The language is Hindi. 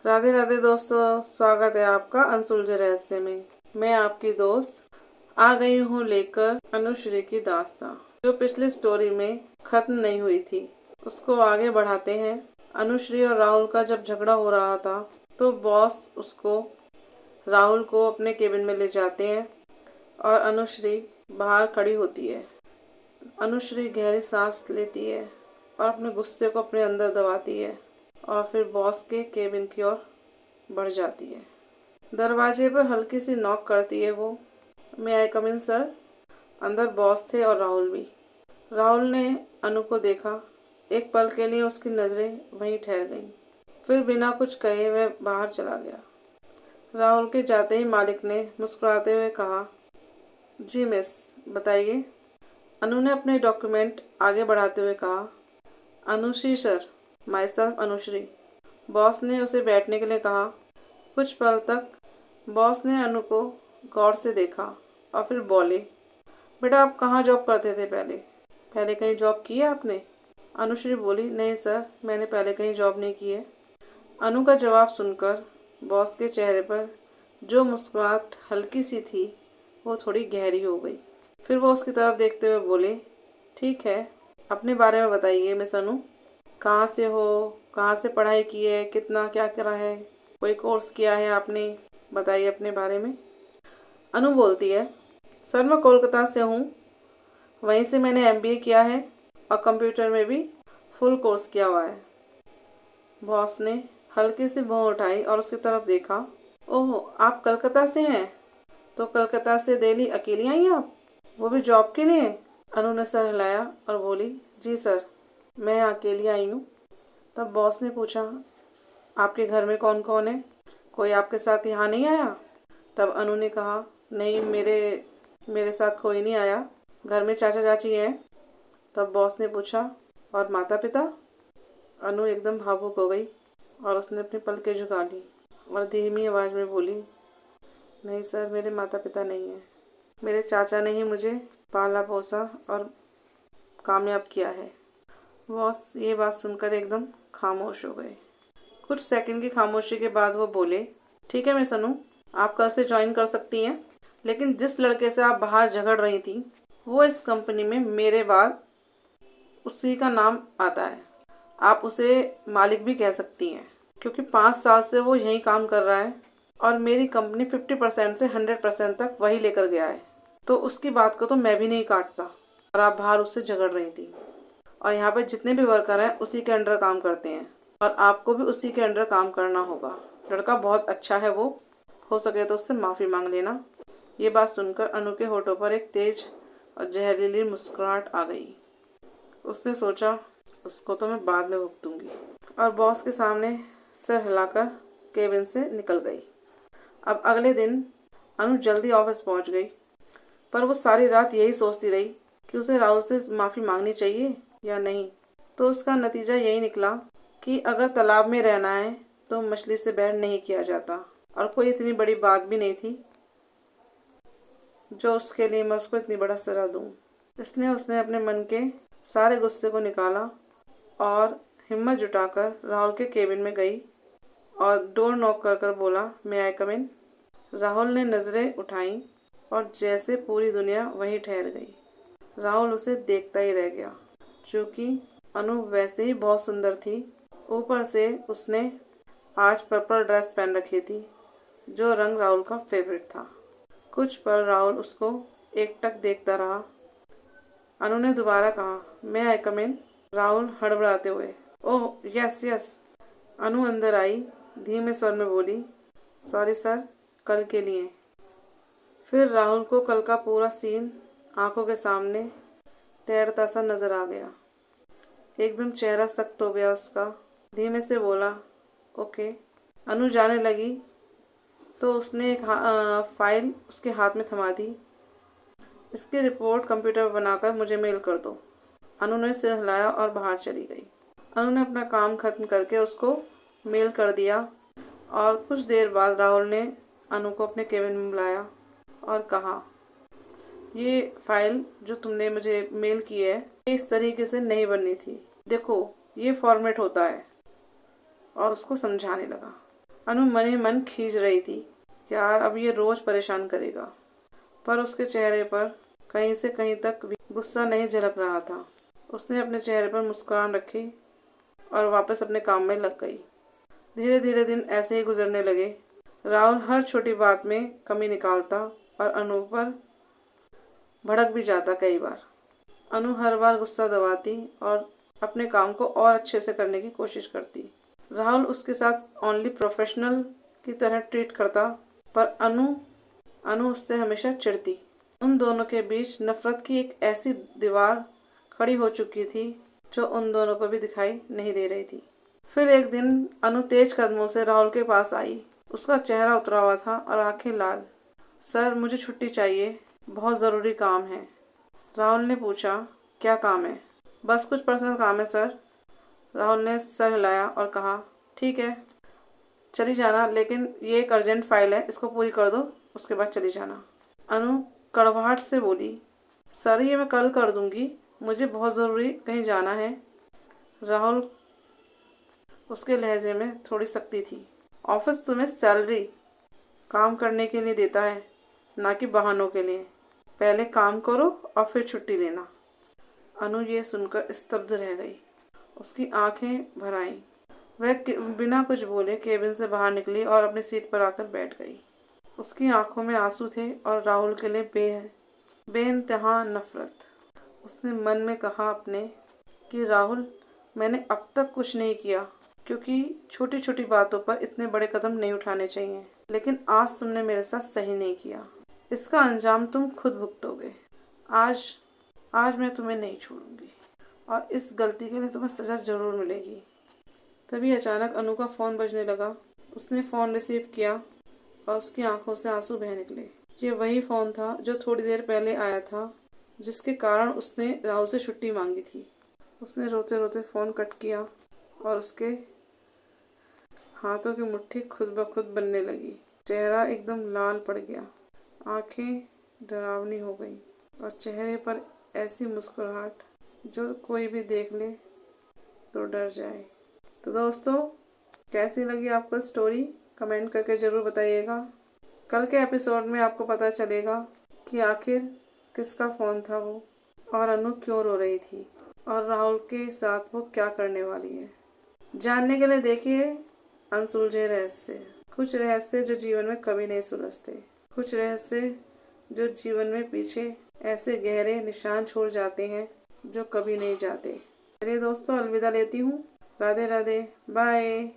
राधे राधे दोस्तों, स्वागत है आपका अनसुलझे रहस्य में। मैं आपकी दोस्त आ गई हूँ लेकर अनुश्री की दास्तां, जो पिछली स्टोरी में खत्म नहीं हुई थी। उसको आगे बढ़ाते हैं। अनुश्री और राहुल का जब झगड़ा हो रहा था तो बॉस उसको राहुल को अपने केबिन में ले जाते हैं और अनुश्री बाहर खड़ी होती है। अनुश्री गहरी सांस लेती है और अपने गुस्से को अपने अंदर दबाती है और फिर बॉस के केबिन की ओर बढ़ जाती है। दरवाजे पर हल्की सी नॉक करती है वो। मे आई कम इन सर। अंदर बॉस थे और राहुल भी। राहुल ने अनु को देखा। एक पल के लिए उसकी नज़रें वहीं ठहर गईं। फिर बिना कुछ कहे वह बाहर चला गया। राहुल के जाते ही मालिक ने मुस्कुराते हुए कहा, जी मिस, बताइए। अनु ने अपने डॉक्यूमेंट आगे बढ़ाते हुए कहा, Anushree sir, myself Anushree. Boss ने उसे बैठने के लिए कहा। कुछ पल तक बॉस ने अनु को गौर से देखा और फिर बोले, बेटा आप कहाँ जॉब करते थे पहले? पहले कहीं जॉब की है आपने? अनुश्री बोली, नहीं सर, मैंने पहले कहीं जॉब नहीं की है। अनु का जवाब सुनकर बॉस के चेहरे पर जो मुस्कुराहट हल्की सी थी वो थोड़ी गहरी हो गई। फिर वो उसकी तरफ देखते हुए बोले, ठीक है, अपने बारे में बताइए मिस अनु। कहाँ से हो, कहाँ से पढ़ाई की है, कितना क्या करा है, कोई कोर्स किया है आपने? बताइए अपने बारे में। अनु बोलती है, सर मैं कोलकाता से हूँ, वहीं से मैंने एमबीए किया है और कंप्यूटर में भी फुल कोर्स किया हुआ है। बॉस ने हल्की सी भौं उठाई और उसकी तरफ देखा। ओह, आप कलकत्ता से हैं? तो कलकत्ता से दिल्ली अकेली आई आप, वो भी जॉब के लिए? अनु ने सर हिलाया और बोली, जी सर, मैं अकेली आई हूँ। तब बॉस ने पूछा, आपके घर में कौन कौन है? कोई आपके साथ यहाँ नहीं आया? तब अनु ने कहा, नहीं, मेरे साथ कोई नहीं आया, घर में चाचा चाची हैं। तब बॉस ने पूछा, और माता पिता? अनु एकदम भावुक हो गई और उसने अपनी पलकें झुका ली और धीमी आवाज़ में बोली, नहीं सर, मेरे माता पिता नहीं हैं। मेरे चाचा ने ही मुझे पाला पोसा और कामयाब किया है। बॉस ये बात सुनकर एकदम खामोश हो गए। कुछ सेकंड की खामोशी के बाद वो बोले, ठीक है मिस अनु, आप कल से ज्वाइन कर सकती हैं, लेकिन जिस लड़के से आप बाहर झगड़ रही थी वो इस कंपनी में मेरे बाद उसी का नाम आता है। आप उसे मालिक भी कह सकती हैं, क्योंकि 5 साल से वो यहीं काम कर रहा है और मेरी कंपनी 50% से 100% तक वही लेकर गया है। तो उसकी बात को तो मैं भी नहीं काटता। और आप बाहर उससे झगड़ रही थी और यहाँ पर जितने भी वर्कर हैं उसी के अंडर काम करते हैं और आपको भी उसी के अंडर काम करना होगा। लड़का बहुत अच्छा है वो, हो सके तो उससे माफ़ी मांग लेना। ये बात सुनकर अनु के होठों पर एक तेज और जहरीली मुस्कुराहट आ गई। उसने सोचा, उसको तो मैं बाद में भुगतूंगी, और बॉस के सामने सिर हिलाकर केबिन से निकल गई। अब अगले दिन अनु जल्दी ऑफिस पहुंच गई, पर वो सारी रात यही सोचती रही कि उसे राहुल से माफ़ी मांगनी चाहिए या नहीं। तो उसका नतीजा यही निकला कि अगर तालाब में रहना है तो मछली से बैर नहीं किया जाता, और कोई इतनी बड़ी बात भी नहीं थी जो उसके लिए मैं उसको इतनी बड़ा सजा दूँ। इसलिए उसने अपने मन के सारे गुस्से को निकाला और हिम्मत जुटाकर राहुल के केबिन में गई और डोर नॉक कर कर बोला, मे आई कम इन। राहुल ने नज़रें उठाईं और जैसे पूरी दुनिया वहीं ठहर गई। राहुल उसे देखता ही रह गया। चूँकि अनु वैसे ही बहुत सुंदर थी, ऊपर से उसने आज पर्पल ड्रेस पहन रखी थी, जो रंग राहुल का फेवरेट था। कुछ पल राहुल उसको एकटक देखता रहा। अनु ने दोबारा कहा, मे आई कम इन। राहुल हड़बड़ाते हुए, ओह यस यस। अनु अंदर आई, धीमे स्वर में बोली, सॉरी सर, कल के लिए। फिर राहुल को कल का पूरा सीन आंखों के सामने तैरता सा नजर आ गया। एकदम चेहरा सख्त हो गया उसका। धीमे से बोला, ओके। अनु जाने लगी तो उसने एक फाइल उसके हाथ में थमा दी। इसकी रिपोर्ट कंप्यूटर पर बनाकर मुझे मेल कर दो। अनु ने सिर हिलाया और बाहर चली गई। अनु ने अपना काम खत्म करके उसको मेल कर दिया और कुछ देर बाद राहुल ने अनु को अपने केबिन में बुलाया और कहा, ये फाइल जो तुमने मुझे मेल की है ये इस तरीके से नहीं बननी थी, देखो ये फॉर्मेट होता है। और उसको समझाने लगा। अनु मन ही मन खींच रही थी, यार अब ये रोज परेशान करेगा। पर उसके चेहरे पर कहीं से कहीं तक भी गुस्सा नहीं झलक रहा था। उसने अपने चेहरे पर मुस्कुराहट रखी और वापस अपने काम में लग गई। धीरे धीरे दिन ऐसे ही गुजरने लगे। राहुल हर छोटी बात में कमी निकालता और अनु पर भड़क भी जाता कई बार। अनु हर बार गुस्सा दबाती और अपने काम को और अच्छे से करने की कोशिश करती। राहुल उसके साथ ओनली प्रोफेशनल की तरह ट्रीट करता, पर अनु उससे हमेशा चिढ़ती। उन दोनों के बीच नफरत की एक ऐसी दीवार खड़ी हो चुकी थी जो उन दोनों को भी दिखाई नहीं दे रही थी। फिर एक दिन अनु तेज कदमों से राहुल के पास आई। उसका चेहरा उतरा हुआ था और आंखें लाल। सर, मुझे छुट्टी चाहिए, बहुत ज़रूरी काम है। राहुल ने पूछा, क्या काम है? बस कुछ पर्सनल काम है सर। राहुल ने सर हिलाया और कहा, ठीक है, चली जाना, लेकिन ये एक अर्जेंट फाइल है, इसको पूरी कर दो, उसके बाद चली जाना। अनु कड़वाहट से बोली, सर ये मैं कल कर दूंगी, मुझे बहुत ज़रूरी कहीं जाना है। राहुल, उसके लहजे में थोड़ी सख्ती थी। ऑफिस तुम्हें सैलरी काम करने के लिए देता है, ना कि बहानों के लिए। पहले काम करो और फिर छुट्टी लेना। अनु ये सुनकर स्तब्ध रह गई। उसकी आंखें भर आईं। वह बिना कुछ बोले केबिन से बाहर निकली और अपनी सीट पर आकर बैठ गई। उसकी आंखों में आंसू थे और राहुल के लिए बेइंतहा नफरत। उसने मन में कहा अपने कि राहुल, मैंने अब तक कुछ नहीं किया, क्योंकि छोटी छोटी बातों पर इतने बड़े कदम नहीं उठाने चाहिए, लेकिन आज तुमने मेरे साथ सही नहीं किया। इसका अंजाम तुम खुद भुगतोगे। आज मैं तुम्हें नहीं छोड़ूंगी और इस गलती के लिए तुम्हें सजा जरूर मिलेगी। तभी अचानक अनु का फ़ोन बजने लगा। उसने फ़ोन रिसीव किया और उसकी आंखों से आंसू बह निकले। ये वही फ़ोन था जो थोड़ी देर पहले आया था, जिसके कारण उसने राहुल से छुट्टी मांगी थी। उसने रोते रोते फ़ोन कट किया और उसके हाथों की मुट्ठी खुद ब खुद बनने लगी। चेहरा एकदम लाल पड़ गया, आंखें डरावनी हो गई और चेहरे पर ऐसी मुस्कुराहट जो कोई भी देख ले तो डर जाए। तो दोस्तों, कैसी लगी आपको स्टोरी? कमेंट करके ज़रूर बताइएगा। कल के एपिसोड में आपको पता चलेगा कि आखिर किसका फ़ोन था वो, और अनु क्यों रो रही थी, और राहुल के साथ वो क्या करने वाली है। जानने के लिए देखिए अनसुलझे रहस्य। कुछ रहस्य जो जीवन में कभी नहीं सुलझते, कुछ रहस्य जो जीवन में पीछे ऐसे गहरे निशान छोड़ जाते हैं जो कभी नहीं जाते। चलिए दोस्तों, अलविदा लेती हूँ। राधे राधे, बाय।